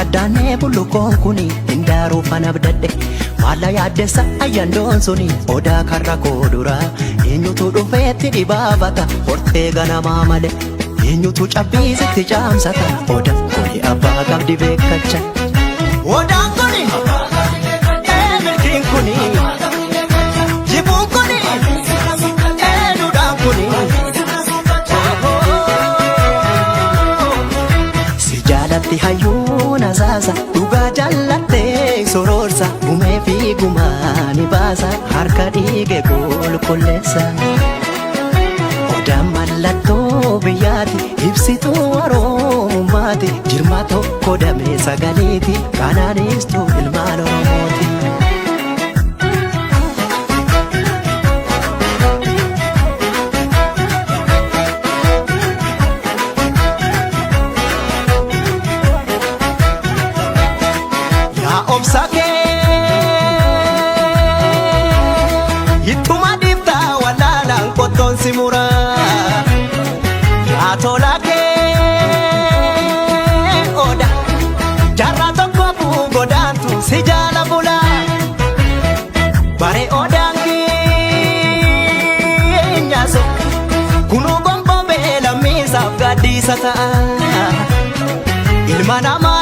Addaanee bullukoon kuni hindaaruu fana abdadhe maalla yaaddessa ayyaandoon suni odaa karra koo duraa eenyutu dhufeetti dhibaafata hortee ganamaa malee eenyutu cabbiisitti caamsata odaan kuni abbaa qabdi beekacha odaan kuni milkiin kuni jibuun kuni eenyudhaan kuni si jaalatti hayyuun asaasa dhugaa jallattee sororsa gumee fi gumaani baasa harka dhiige qulqulleessa odaan mallattoo biyyaati ibsituu oromummaati jirma tokko damee sagaliiti kanaanistuu ilmaan oromooti. Obsake ittuma dibta walalaan qottoon si mura yaatolake oda jarra tokko buu godaantu si jaala bula bare odaan keenyaaso kunuu gonboobee lammiisaaf gaddiisa ta'a ilma namaa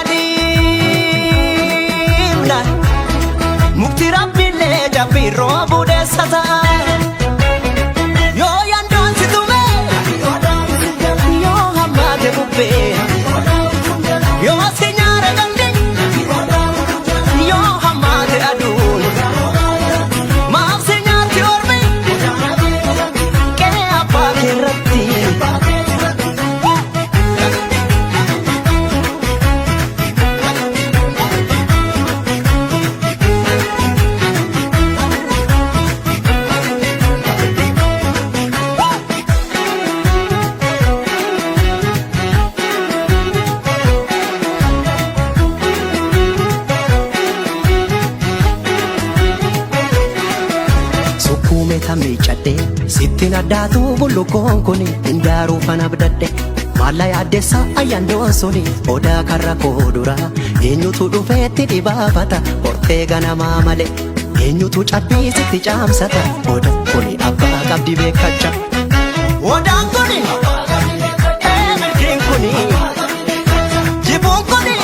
mukti rabbiillee jabbii roobu deessata yoo yandoon si tume yoo hammaate bubbee yoo si nyaare gandi yoo hammaate aduun maaf si nyaatti ormi qe'ee abbaa keerratti. Miicadhee sittiin addaatu bullukoon kuni hindaaruu fana abdadhe maalla yaaddessa ayyaandoon suni odaa karra koo duraa eenyutu dhufeetti dhibaafata hortee ganamaa malee eenyutu cabbiisitti caamsata odaan kuni abbaa qabdi beekacha odaan kuni milkiin kuni jibuun kuni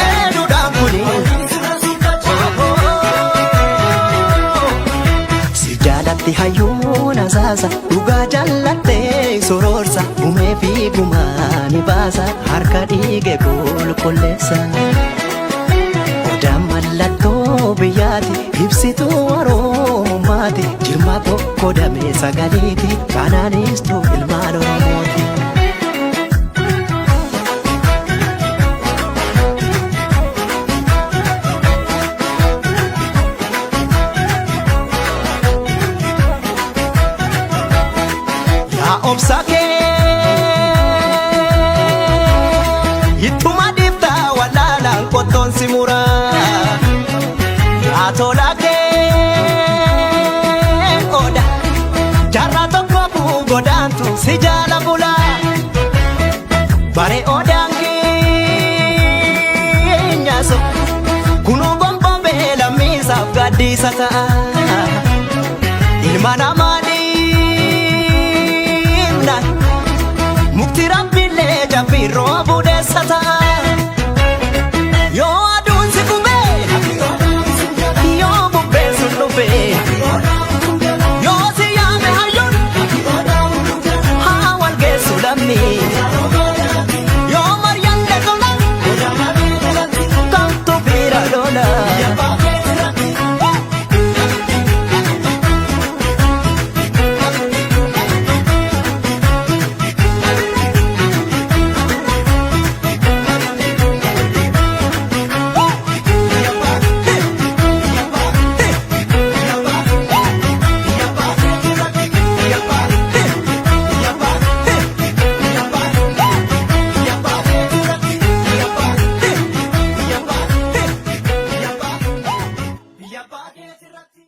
eenyudhaan kuni. Jaalatti hayyuun asaasa dhugaa jallattee sororsa gumee fi gumaani baasa harka dhiige qulqulleessa odaan mallattoo biyyaati ibsituu oromummaati jirma tokko damee sagaliiti kanaanistuu ilmaan oromooti. Obsake ittuma dibta walalaan qottoon si mura yaatolake oda jarra tokko buu godaantu si jaala bula bare odaan keenyaaso kunuu gonboobee lammiisaaf gaddiisa ta'a ilma namaa mukti rabbiillee jabbii roobu deessata yoo aduun si gubee yoo bubbeen sun dhufee yoo si yaame hayyuun haa wal geessu lammii yoo maryan deegola kamtu biira lola. Biyya baay'ee asirratti.